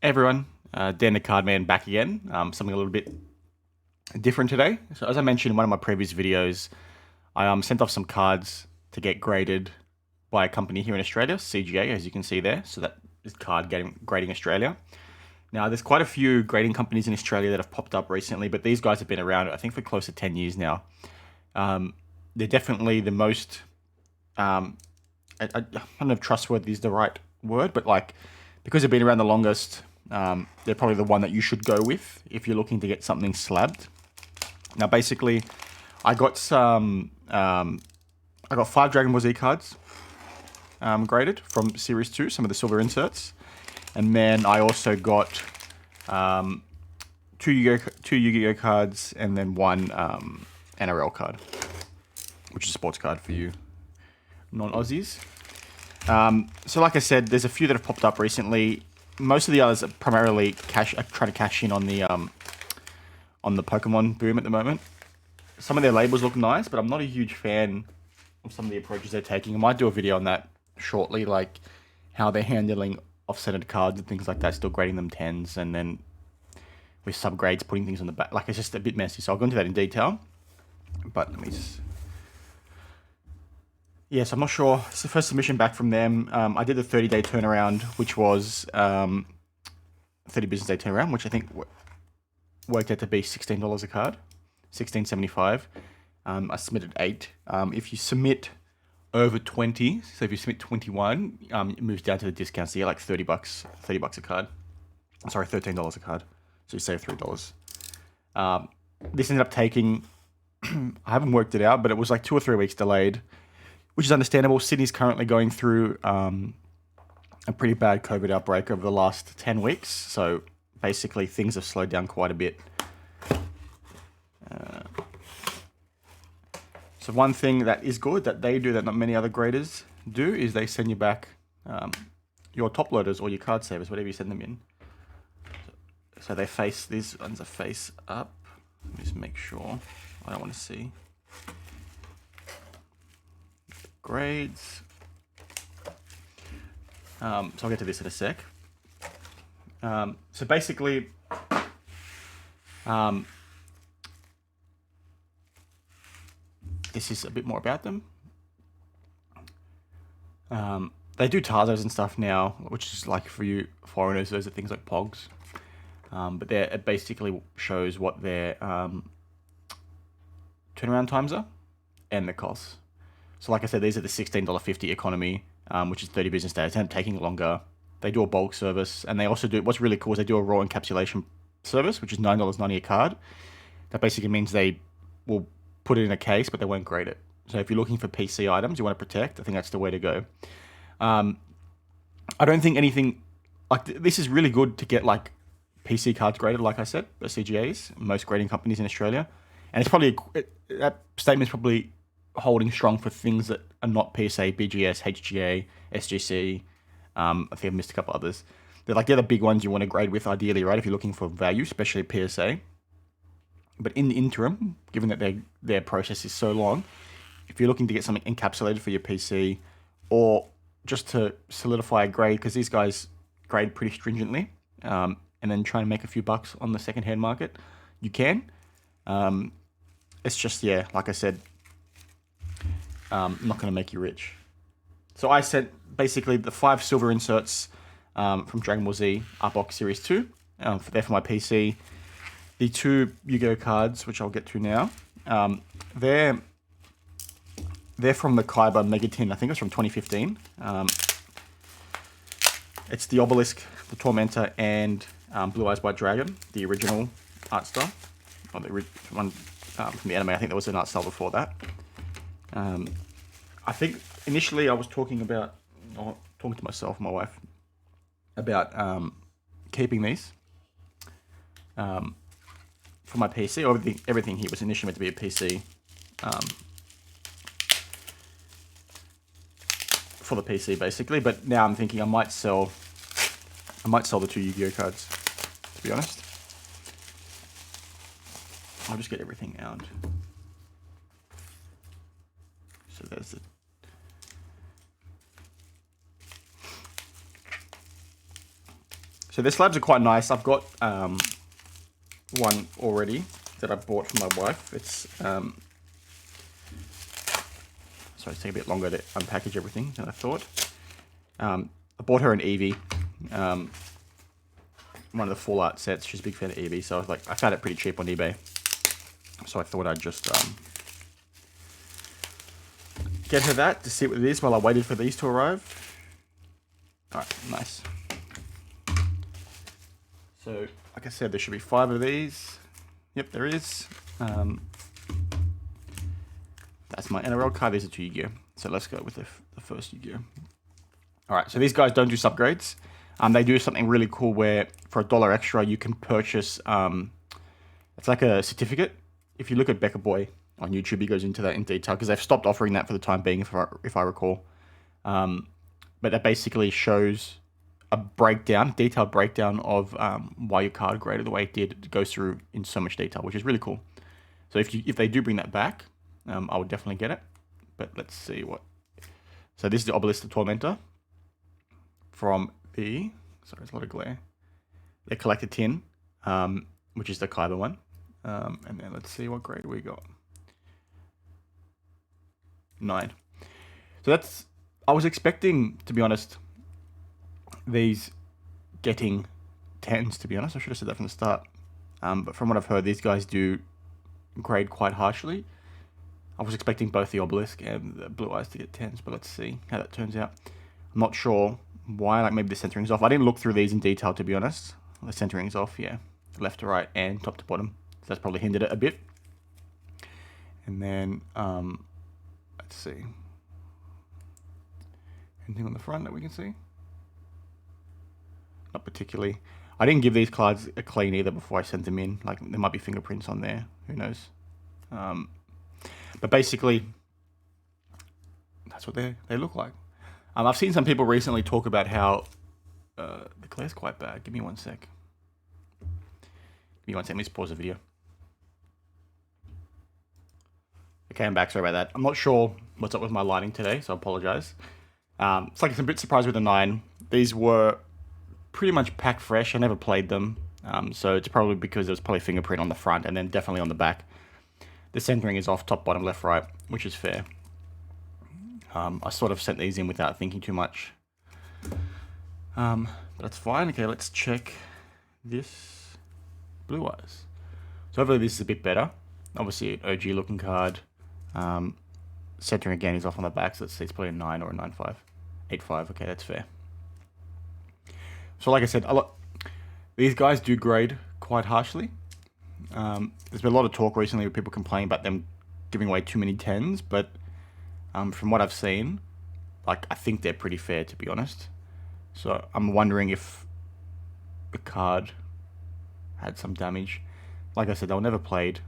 Everyone, Dan the Cardman back again. Something a little bit different today. So as I mentioned in one of my previous videos, I sent off some cards to get graded by a company here in Australia, CGA, as you can see there. So that is grading Australia. Now, there's quite a few grading companies in Australia that have popped up recently, but these guys have been around, I think, for close to 10 years now. They're definitely the most, I don't know if trustworthy is the right word, but because they've been around the longest, they're probably the one that you should go with if you're looking to get something slabbed. Now, basically, I got 5 Dragon Ball Z cards graded from Series 2, some of the silver inserts. And then I also got 2 Yu-Gi-Oh cards and then 1 NRL card, which is a sports card for you non-Aussies. So like I said, there's a few that have popped up recently. Most of the others are primarily trying to cash in on the Pokemon boom at the moment. Some of their labels look nice, but I'm not a huge fan of some of the approaches they're taking. I might do a video on that shortly, like how they're handling off-centered cards and things like that, still grading them 10s, and then with subgrades putting things on the back. Like, it's just a bit messy, so I'll go into that in detail. But let me just... Yes, I'm not sure. It's the first submission back from them. I did the 30-day turnaround, which was 30 business day turnaround, which I think worked out to be $16 a card, $16.75. I submitted 8. If you submit over 20, so if you submit 21, it moves down to the discount, so you're like $30 a card. Sorry, $13 a card. So you save $3. This ended up taking, I haven't worked it out, but it was like 2 or 3 weeks delayed, which is understandable. Sydney's currently going through a pretty bad COVID outbreak over the last 10 weeks. So basically things have slowed down quite a bit. So one thing that is good that they do that not many other graders do is they send you back your top loaders or your card savers, whatever you send them in. So they face, these ones are face up. Let me just make sure. I don't want to see. Grades. So I'll get to this in a sec. So basically, this is a bit more about them. They do Tarzos and stuff now, which is like for you foreigners, those are things like Pogs. But it basically shows what their turnaround times are and the costs. So like I said, these are the $16.50 economy, which is 30 business days. They end up taking longer. They do a bulk service, and they also do, what's really cool is they do a raw encapsulation service, which is $9.90 a card. That basically means they will put it in a case, but they won't grade it. So if you're looking for PC items you want to protect, I think that's the way to go. I don't think anything, like this is really good to get like PC cards graded, like I said, by CGAs, most grading companies in Australia. And it's probably, that statement's probably holding strong for things that are not PSA, BGS, HGA, SGC. I think I've missed a couple others. They're the big ones you want to grade with ideally, right? If you're looking for value, especially PSA. But in the interim, given that their process is so long, if you're looking to get something encapsulated for your PC or just to solidify a grade, because these guys grade pretty stringently, and then try and make a few bucks on the secondhand market, you can. It's just, yeah, like I said, not going to make you rich. So I sent basically the 5 silver inserts from Dragon Ball Z Art Box Series 2. They're for my PC. The 2 Yu-Gi-Oh cards, which I'll get to now, they're from the Kaiba Mega Tin. I think it's from 2015. It's the Obelisk, the Tormentor, and Blue Eyes White Dragon, the original art style. Or the one from the anime. I think there was an art style before that. I think initially I was talking to myself, my wife, about keeping these for my PC. Everything here was initially meant to be a PC for the PC basically, but now I'm thinking I might sell the 2 Yu-Gi-Oh cards, to be honest. I'll just get everything out. So there's the So the slabs are quite nice. I've got one already that I bought for my wife. It's sorry, it's taking a bit longer to unpackage everything than I thought. I bought her an Eevee, one of the Full Art sets. She's a big fan of Eevee, so I was like, I found it pretty cheap on eBay, so I thought I'd just get her that to see what it is while I waited for these to arrive. All right, nice. So, like I said, there should be 5 of these. Yep, there is. That's my NRL card. These are 2 Yu-Gi-Oh! So let's go with the first Yu-Gi-Oh! All right, so these guys don't do subgrades. They do something really cool where for $1 extra, you can purchase, it's like a certificate. If you look at Becca Boy on YouTube, he goes into that in detail because they've stopped offering that for the time being, if I recall. But that basically shows a breakdown, detailed breakdown of why your card graded the way it did. It goes through in so much detail, which is really cool. So if they do bring that back, I would definitely get it. But let's see what. So this is the Obelisk the Tormentor from the. Sorry, there's a lot of glare. The Collector Tin, which is the Kyber one. And then let's see what grade we got. 9. So that's. I was expecting, to be honest, these getting 10s, to be honest. I should have said that from the start. But from what I've heard, these guys do grade quite harshly. I was expecting both the Obelisk and the Blue Eyes to get 10s, but let's see how that turns out. I'm not sure why, like maybe the centering's off. I didn't look through these in detail, to be honest. The centering's off, yeah. Left to right and top to bottom. So that's probably hindered it a bit. And then, let's see. Anything on the front that we can see? Not particularly. I didn't give these cards a clean either before I sent them in. Like, there might be fingerprints on there. Who knows? But basically, that's what they look like. I've seen some people recently talk about how the glare's quite bad. Give me 1 sec. Give me 1 sec. Let me just pause the video. Okay, I'm back. Sorry about that. I'm not sure what's up with my lighting today, so I apologize. It's like I'm a bit surprised with the 9. These were pretty much packed fresh. I never played them, so it's probably because there was probably fingerprint on the front and then definitely on the back. The centering is off, top, bottom, left, right, which is fair. I sort of sent these in without thinking too much. But that's fine. Okay, let's check this Blue Eyes. So hopefully this is a bit better. Obviously an OG looking card. Centering again is off on the back, so let's see, it's probably a 9 or a 9.5. 8.5, okay, that's fair. So like I said, these guys do grade quite harshly. There's been a lot of talk recently with people complaining about them giving away too many 10s, but from what I've seen, like I think they're pretty fair, to be honest. So I'm wondering if the card had some damage. Like I said, they were never played.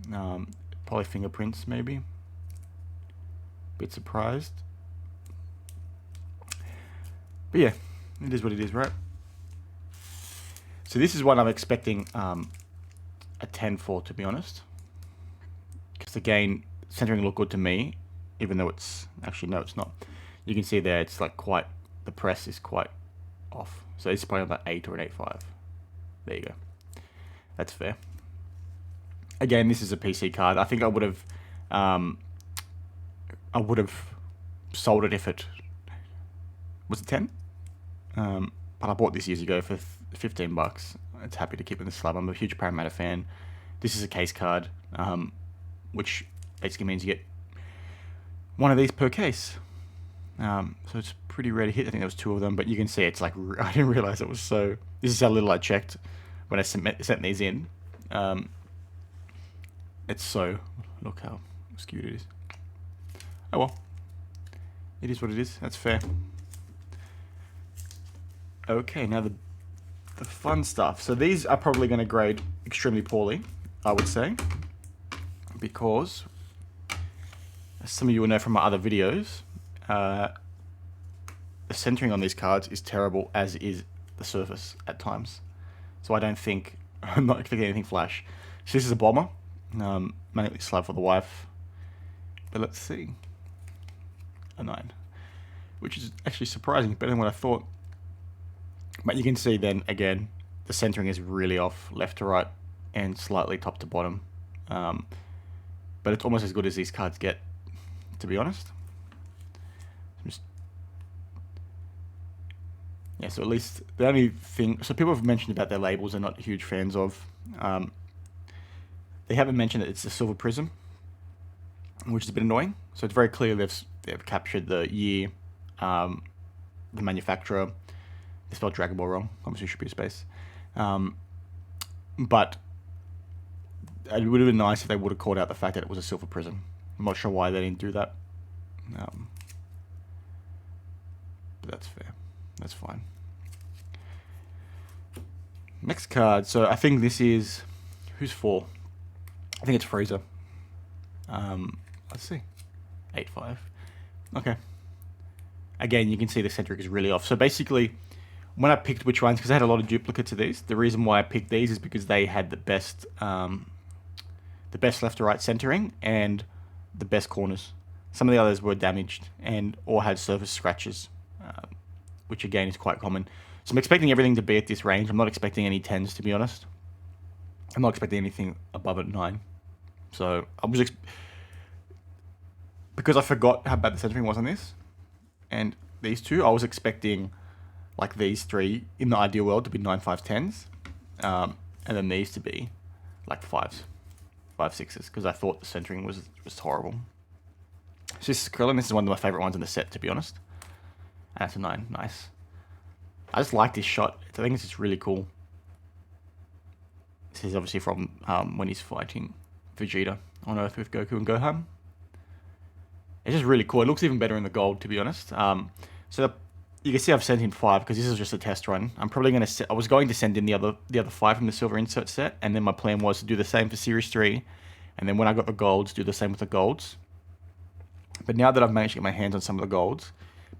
Probably fingerprints, maybe. Bit surprised. But yeah, it is what it is, right? So this is what I'm expecting a 10 for, to be honest. Because again, centering looked good to me, even though it's actually, no, it's not. You can see there, it's like quite, the press is quite off. So it's probably about 8 or an 8.5. There you go. That's fair. Again, this is a PC card. I think I would have sold it if it was a 10. But I bought this years ago for $15. It's happy to keep in the slab. I'm a huge Parramatta fan. This is a case card, which basically means you get one of these per case. So it's pretty rare to hit. I think there was 2 of them, but you can see it's like, I didn't realize it was so. This is how little I checked when I sent these in. It's so, look how skewed it is. Oh well, it is what it is. That's fair. Okay, now the fun stuff. So these are probably going to grade extremely poorly, I would say, because as some of you will know from my other videos, the centering on these cards is terrible, as is the surface at times. So I don't think, I'm not expecting anything flash. So this is a bomber, mainly slab for the wife, but let's see, a 9, which is actually surprising, better than what I thought. But you can see then, again, the centering is really off left to right and slightly top to bottom. But it's almost as good as these cards get, to be honest. Yeah, so at least the only thing... So people have mentioned about their labels they're not huge fans of. They haven't mentioned that it's a silver prism, which is a bit annoying. So it's very clear they've captured the year, the manufacturer. They spelled Dragon Ball wrong. Obviously, it should be a space. But it would have been nice if they would have called out the fact that it was a silver prism. I'm not sure why they didn't do that. But that's fair. That's fine. Next card. So I think this is... Who's for? I think it's Freezer. Let's see. 8-5. Okay. Again, you can see the centric is really off. So basically, when I picked which ones, because I had a lot of duplicates of these, the reason why I picked these is because they had the best left to right centering and the best corners. Some of the others were damaged and or had surface scratches, which again is quite common. So I'm expecting everything to be at this range. I'm not expecting any 10s, to be honest. I'm not expecting anything above a 9. So I was because I forgot how bad the centering was on this, and these two, I was expecting like these three in the ideal world to be 9, 5, 10s, and then these to be like 5s, 5, 6s, because I thought the centering was horrible. So this is Krillin. This is one of my favorite ones in the set, to be honest. And that's a 9. Nice. I just like this shot. I think it's just really cool. This is obviously from when he's fighting Vegeta on Earth with Goku and Gohan. It's just really cool. It looks even better in the gold, to be honest. So you can see I've sent in 5 because this is just a test run. I'm probably going to... I was going to send in the other 5 from the silver insert set, and then my plan was to do the same for Series 3, and then when I got the golds, do the same with the golds. But now that I've managed to get my hands on some of the golds,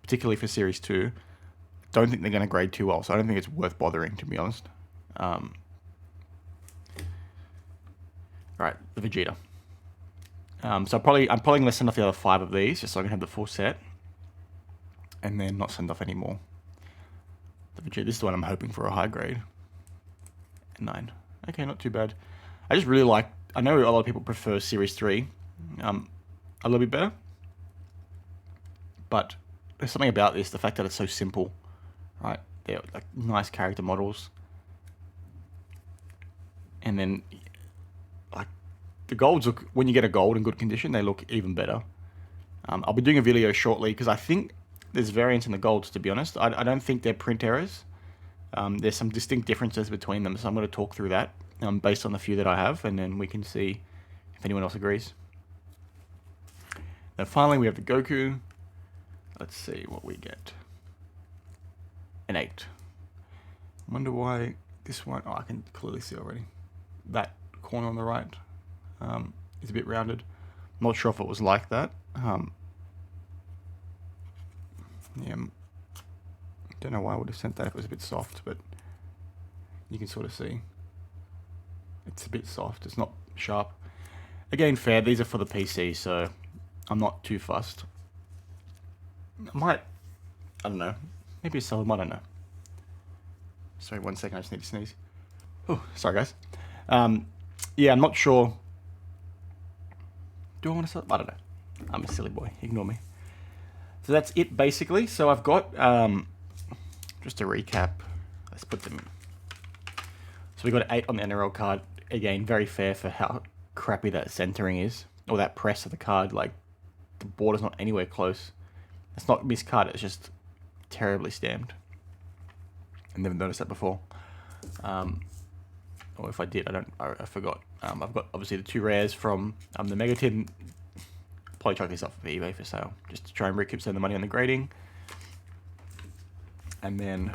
particularly for Series 2, I don't think they're going to grade too well, so I don't think it's worth bothering, to be honest. Right, the Vegeta. So I'm probably going to send off the other 5 of these, just so I can have the full set, and then not send off any more. The Vegeta, this is the one I'm hoping for a high grade. 9. Okay, not too bad. I just really like... I know a lot of people prefer Series 3 a little bit better, but there's something about this, the fact that it's so simple, right? They're like nice character models, and then like the golds look, when you get a gold in good condition, they look even better. I'll be doing a video shortly because I think there's variance in the golds, to be honest. I don't think they're print errors. There's some distinct differences between them, so I'm going to talk through that based on the few that I have, and then we can see if anyone else agrees. Then finally we have the Goku. Let's see what we get. An 8. I wonder why this one... Oh, I can clearly see already. That corner on the right is a bit rounded. Not sure if it was like that. Yeah, don't know why I would have sent that if it was a bit soft, but you can sort of see it's a bit soft. It's not sharp. Again, fair. These are for the PC, so I'm not too fussed. I don't know. Maybe sell them, I don't know. Sorry, 1 second, I just need to sneeze. Oh, sorry guys. Yeah, I'm not sure. Do I want to sell? I don't know. I'm a silly boy. Ignore me. So that's it, basically. So I've got, just to recap, let's put them in. So we got an 8 on the NRL card. Again, very fair for how crappy that centering is. Or that press of the card. Like, the border's not anywhere close. It's not miscut, it's just terribly stamped. I never noticed that before. Or if I did, I forgot. I've got obviously the 2 rares from the Mega Tin. Probably chuck these off of eBay for sale, just to try and recoup some of the money on the grading. And then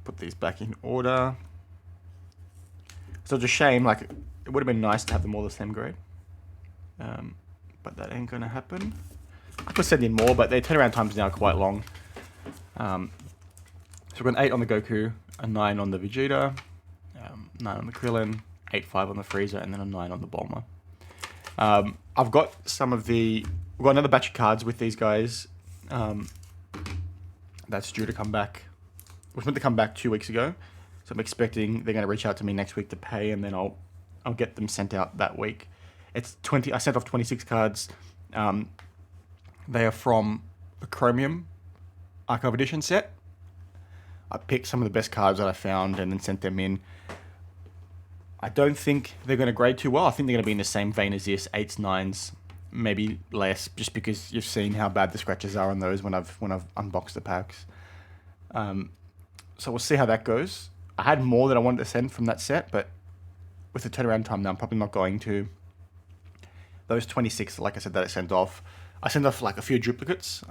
put these back in order. So it's a shame, like, it would have been nice to have them all the same grade. But that ain't gonna happen. I could send in more, but their turnaround times now are quite long. So we've got an 8 on the Goku, a 9 on the Vegeta, 9 on the Krillin, 8-5 on the Frieza, and then a 9 on the Bulma. I've got we've got another batch of cards with these guys. That's due to come back was meant to come back 2 weeks ago. So I'm expecting they're going to reach out to me next week to pay, and then I'll get them sent out that week. It's 20. I sent off 26 cards. They are from the Chromium Archive Edition set. I picked some of the best cards that I found and then sent them in. I don't think they're going to grade too well. I think they're going to be in the same vein as this, 8s, 9s, maybe less, just because you've seen how bad the scratches are on those when I've unboxed the packs. So we'll see how that goes. I had more that I wanted to send from that set, but with the turnaround time now, I'm probably not going to. Those 26, like I said, that I sent off like a few duplicates.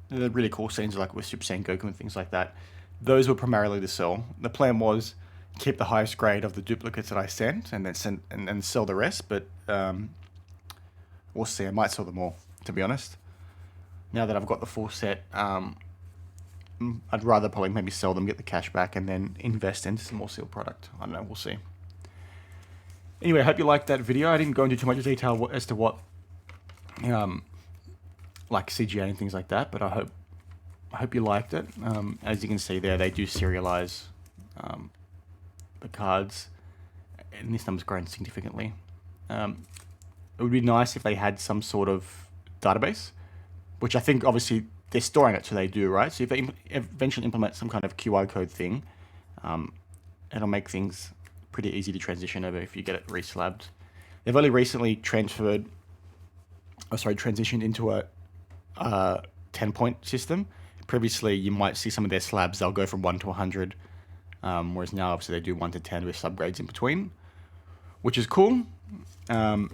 They're really cool scenes like with Super Saiyan Goku and things like that. Those were primarily to sell. The plan was keep the highest grade of the duplicates that I sent and then sell the rest, but we'll see. I might sell them all, to be honest. Now that I've got the full set, I'd rather probably maybe sell them, get the cash back, and then invest into some more sealed product. I don't know, we'll see. Anyway, I hope you liked that video. I didn't go into too much detail as to what, like CGA and things like that, but I hope you liked it. As you can see there, they do serialize the cards, and this number's grown significantly. It would be nice if they had some sort of database, which I think obviously they're storing it, so they do, right? So if they eventually implement some kind of QR code thing, it'll make things pretty easy to transition over if you get it reslabbed. They've only recently transitioned into a 10-point system. Previously, you might see some of their slabs, they'll go from 1 to 100, whereas now obviously they do 1 to 10 with subgrades in between, which is cool. And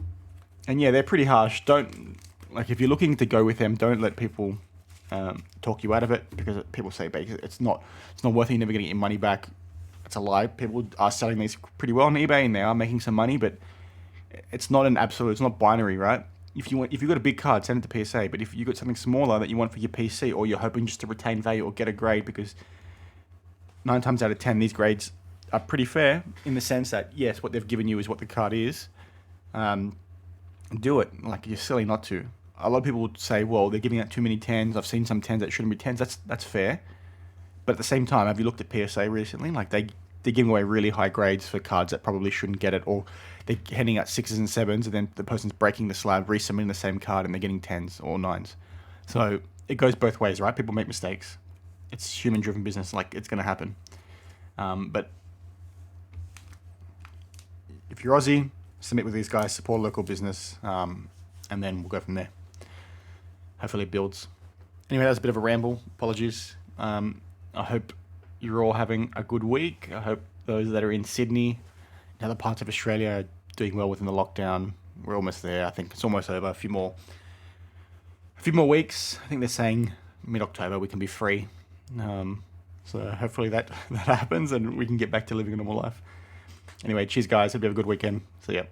yeah, they're pretty harsh. If you're looking to go with them, don't let people talk you out of it, because people say it's not worth it, you're never going to get your money back. It's a lie. People are selling these pretty well on eBay and they are making some money, but it's not an absolute, it's not binary, right? If you've got a big card, send it to PSA, but if you've got something smaller that you want for your PC, or you're hoping just to retain value or get a grade, because 9 times out of 10 these grades are pretty fair in the sense that yes, what they've given you is what the card is, do it. Like, you're silly not to. A lot of people would say, well, they're giving out too many 10s. I've seen some 10s that shouldn't be 10s. That's fair. But at the same time, have you looked at PSA recently? Like, they're giving away really high grades for cards that probably shouldn't get it, or they're handing out 6s and 7s, and then the person's breaking the slab, resubmitting the same card, and they're getting 10s or 9s. So it goes both ways, right? People make mistakes. It's human-driven business. Like, it's going to happen. But if you're Aussie, submit with these guys, support local business, and then we'll go from there. Hopefully it builds. Anyway, that was a bit of a ramble. Apologies. I hope you're all having a good week. I hope those that are in Sydney and other parts of Australia are doing well within the lockdown. We're almost there. I think it's almost over. A few more weeks. I think they're saying mid-October we can be free. So hopefully that happens and we can get back to living a normal life. Anyway, cheers guys. Hope you have a good weekend. See ya.